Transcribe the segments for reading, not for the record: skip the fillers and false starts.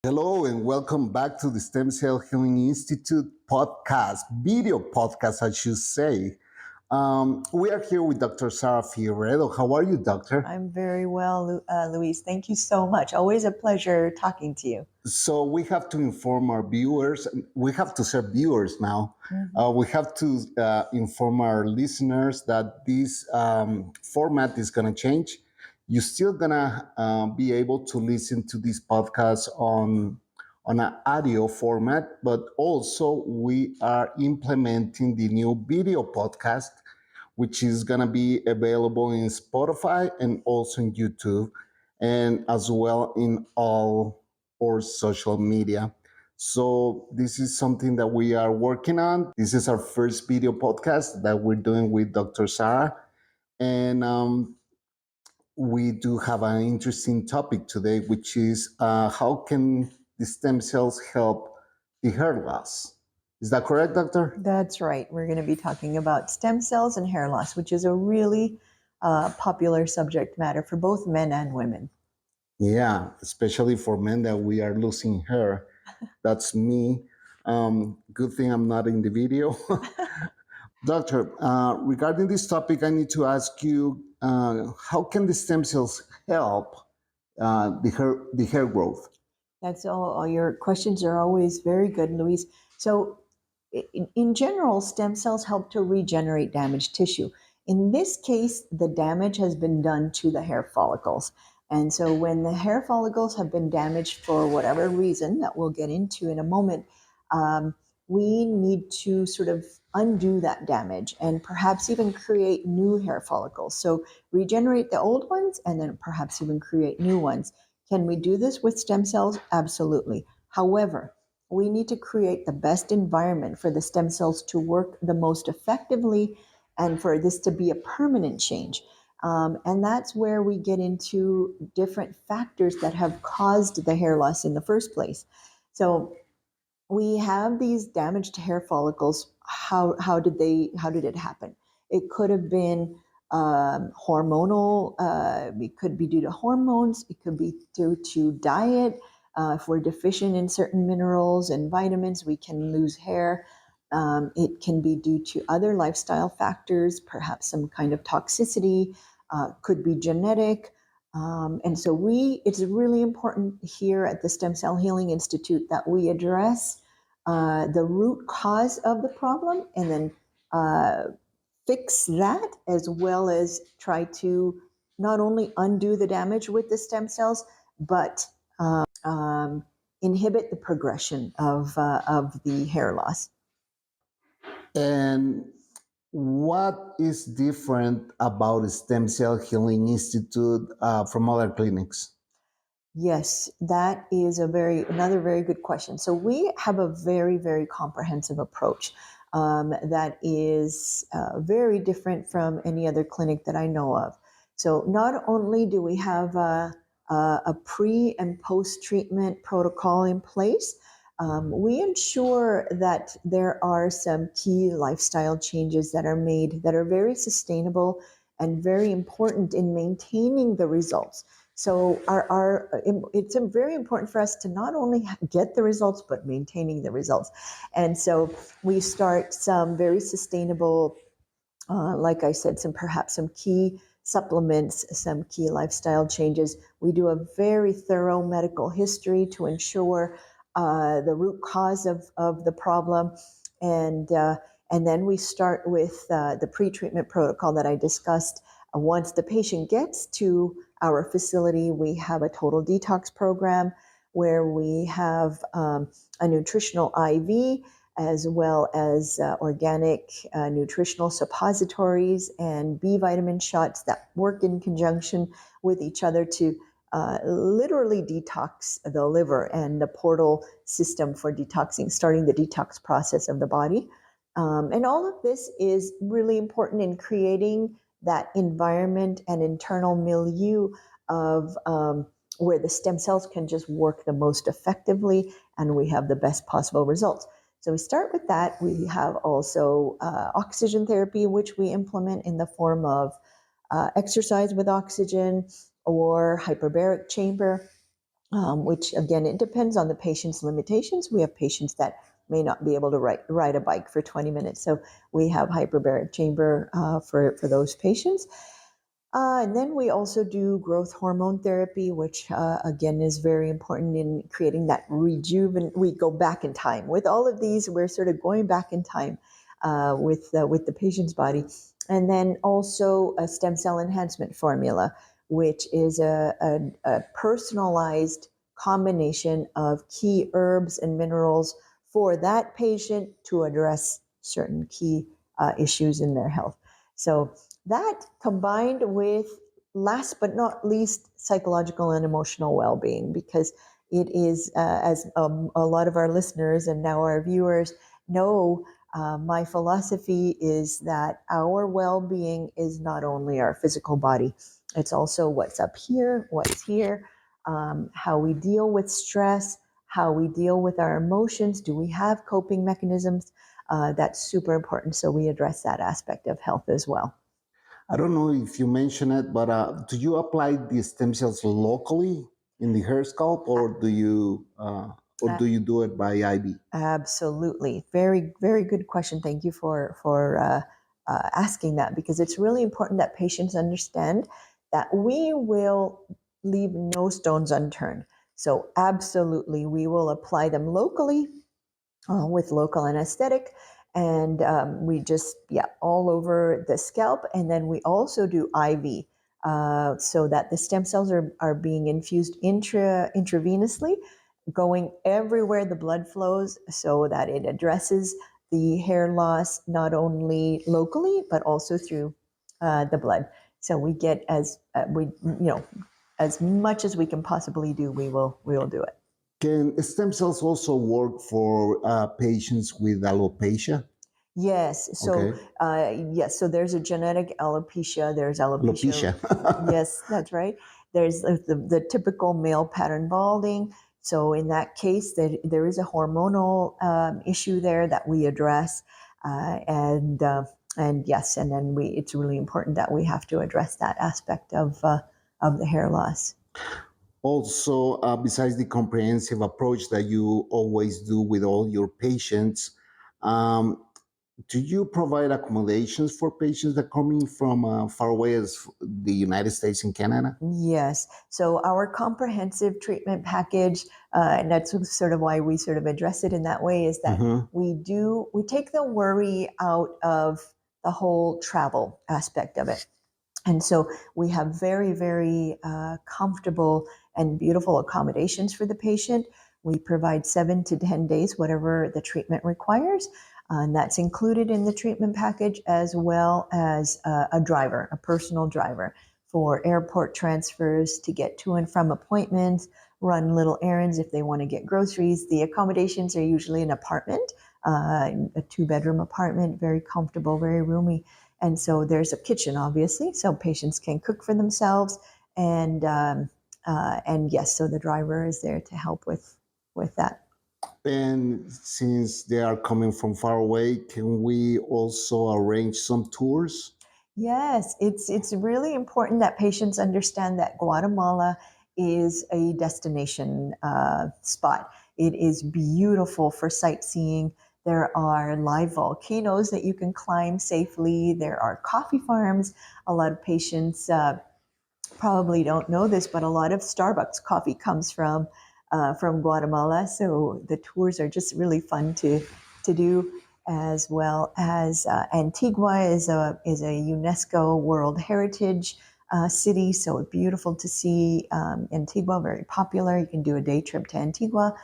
Hello and welcome back to the Stem Cell Healing Institute podcast, video podcast, I should say. We are here with Dr. Zahra Figueredo. How are you, doctor? I'm very well, Luis. Thank you so much. Always a pleasure talking to you. So we have to inform our viewers. We have to serve viewers now. We have to inform our listeners that this format is going to change. You're still gonna be able to listen to this podcast on an audio format, but also we are implementing the new video podcast, which is gonna be available in Spotify and also in YouTube, and as well in all or social media. So this is something that we are working on. This is our first video podcast that we're doing with Dr. Zahra. And we do have an interesting topic today, which is how can the stem cells help the hair loss? Is that correct, doctor? That's right. We're going to be talking about stem cells and hair loss, which is a really popular subject matter for both men and women. Yeah, especially for men that we are losing hair. That's me. Good thing I'm not in the video. Doctor, regarding this topic, I need to ask you, how can the stem cells help the hair growth? That's all your questions are always very good, Luis. So in general, stem cells help to regenerate damaged tissue. In this case, the damage has been done to the hair follicles. And so when the hair follicles have been damaged for whatever reason that we'll get into in a moment, we need to sort of undo that damage and perhaps even create new hair follicles. So regenerate the old ones and then perhaps even create new ones. Can we do this with stem cells? Absolutely. However, we need to create the best environment for the stem cells to work the most effectively and for this to be a permanent change. And that's where we get into different factors that have caused the hair loss in the first place. So we have these damaged hair follicles. How did it happen? It could have been hormonal. It could be due to hormones. It could be due to diet. If we're deficient in certain minerals and vitamins, we can lose hair. It can be due to other lifestyle factors, perhaps some kind of toxicity, could be genetic. And so it's really important here at the Stem Cell Healing Institute that we address the root cause of the problem and then fix that, as well as try to not only undo the damage with the stem cells, but inhibit the progression of the hair loss. And what is different about the Stem Cell Healing Institute from other clinics? Yes, that is another very good question. So we have a very, very comprehensive approach that is very different from any other clinic that I know of. So not only do we have a pre and post treatment protocol in place, we ensure that there are some key lifestyle changes that are made that are very sustainable and very important in maintaining the results. So it's very important for us to not only get the results, but maintaining the results. And so we start some very sustainable, like I said, perhaps some key supplements, some key lifestyle changes. We do a very thorough medical history to ensure the root cause of the problem. And then we start with the pre-treatment protocol that I discussed. Once the patient gets to our facility, we have a total detox program where we have a nutritional IV as well as organic nutritional suppositories and B vitamin shots that work in conjunction with each other to literally detox the liver and the portal system for detoxing, starting the detox process of the body. And all of this is really important in creating that environment and internal milieu of where the stem cells can just work the most effectively and we have the best possible results. So we start with that. We have also oxygen therapy, which we implement in the form of exercise with oxygen or hyperbaric chamber. which again, it depends on the patient's limitations. We have patients that may not be able to ride a bike for 20 minutes. So we have hyperbaric chamber for those patients. And then we also do growth hormone therapy, which again is very important in creating that We go back in time. With all of these, we're sort of going back in time with the patient's body. And then also a stem cell enhancement formula, which is a personalized combination of key herbs and minerals for that patient to address certain key issues in their health. So that combined with, last but not least, psychological and emotional well-being, because it is, as a lot of our listeners and now our viewers know, my philosophy is that our well-being is not only our physical body, it's also what's up here, what's here, how we deal with stress, how we deal with our emotions. Do we have coping mechanisms? That's super important. So we address that aspect of health as well. I don't know if you mentioned it, but do you apply the stem cells locally in the hair scalp, or do you do it by IV? Absolutely, very very good question. Thank you for asking that, because it's really important that patients understand that we will leave no stones unturned. So absolutely, we will apply them locally with local anesthetic, and we just all over the scalp, and then we also do IV, so that the stem cells are being infused intravenously, going everywhere the blood flows, so that it addresses the hair loss not only locally but also through the blood. So we get as much as we can possibly do. We will do it. Can stem cells also work for patients with alopecia? Yes. So, Okay. yes. So there's a genetic alopecia. There's alopecia. Alopecia. Yes, that's right. There's the typical male pattern balding. So in that case, there is a hormonal issue there that we address, and yes, and then it's really important that we have to address that aspect of the hair loss. Also, besides the comprehensive approach that you always do with all your patients, um, do you provide accommodations for patients that are coming from far away as the United States and Canada? Yes. So our comprehensive treatment package, and that's sort of why we sort of address it in that way, is that Mm-hmm. we take the worry out of the whole travel aspect of it. And so we have very, very comfortable and beautiful accommodations for the patient. We provide 7 to 10 days, whatever the treatment requires. And that's included in the treatment package, as well as a driver, a personal driver, for airport transfers, to get to and from appointments, run little errands if they want to get groceries. The accommodations are usually an apartment, a 2-bedroom apartment, very comfortable, very roomy. And so there's a kitchen, obviously, so patients can cook for themselves. And yes, so the driver is there to help with that. And since they are coming from far away, can we also arrange some tours? Yes, it's really important that patients understand that Guatemala is a destination spot. It is beautiful for sightseeing. There are live volcanoes that you can climb safely. There are coffee farms. A lot of patients probably don't know this, but a lot of Starbucks coffee comes from Guatemala. So the tours are just really fun to do, as well as Antigua is a UNESCO World Heritage city. So beautiful to see Antigua, very popular. You can do a day trip to Antigua.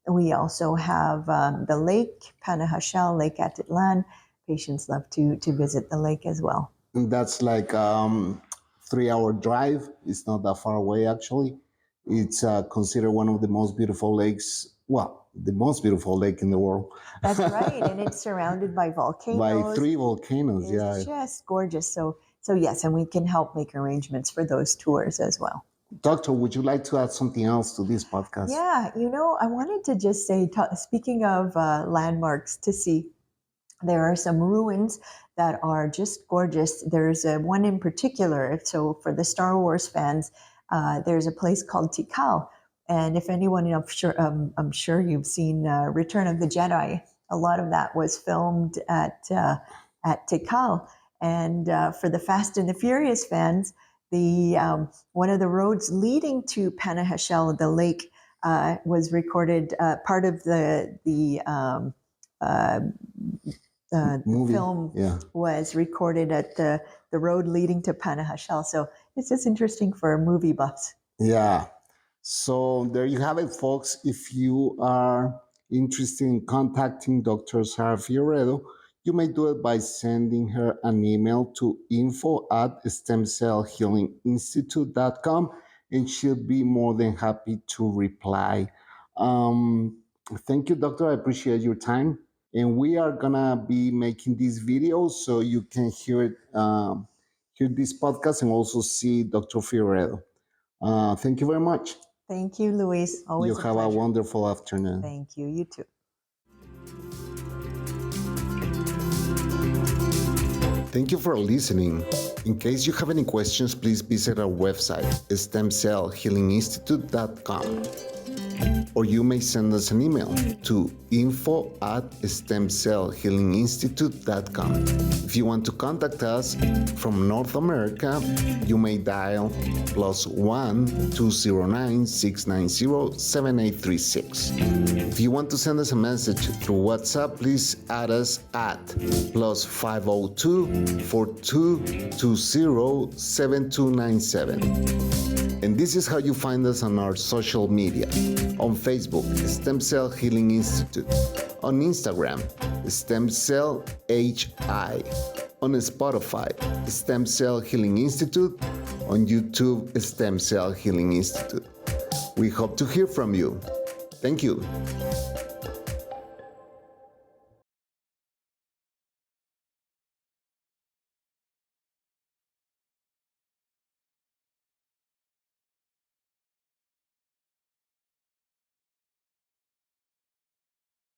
We also have the lake, Panajachel, Lake Atitlan. Patients love to visit the lake as well. And that's like 3 hour drive. It's not that far away, actually. It's considered one of the most beautiful lakes. Well, the most beautiful lake in the world. That's right, and it's surrounded by volcanoes. By 3 volcanoes, It's yeah. just gorgeous. So yes, and we can help make arrangements for those tours as well. Doctor, would you like to add something else to this podcast? Yeah, I wanted to just say, speaking of landmarks to see, there are some ruins that are just gorgeous. There's one in particular. So for the Star Wars fans, there's a place called Tikal, And if anyone, I'm sure you've seen Return of the Jedi. A lot of that was filmed at Tikal. And for the Fast and the Furious fans, the one of the roads leading to Panajachel, the lake, was recorded. Part of the film was recorded at the road leading to Panajachel. So it's just interesting for movie buffs. Yeah. So there you have it, folks. If you are interested in contacting Dr. Zahra Figueredo, you may do it by sending her an email to info@stemcellhealinginstitute.com, and she'll be more than happy to reply. Thank you, doctor. I appreciate your time. And we are gonna be making these videos so you can hear it, hear this podcast, and also see Dr. Figueredo. Thank you very much. Thank you, Luis. Always you have a wonderful afternoon. Thank you. You too. Thank you for listening. In case you have any questions, please visit our website, stemcellhealinginstitute.com. Or you may send us an email to info@stemcellhealinginstitute.com. If you want to contact us from North America, you may dial +1 209 690 7836. If you want to send us a message through WhatsApp, please add us at +502 4220 7297. And this is how you find us on our social media. On Facebook, Stem Cell Healing Institute. On Instagram, Stem Cell HI. On Spotify, Stem Cell Healing Institute. On YouTube, Stem Cell Healing Institute. We hope to hear from you. Thank you.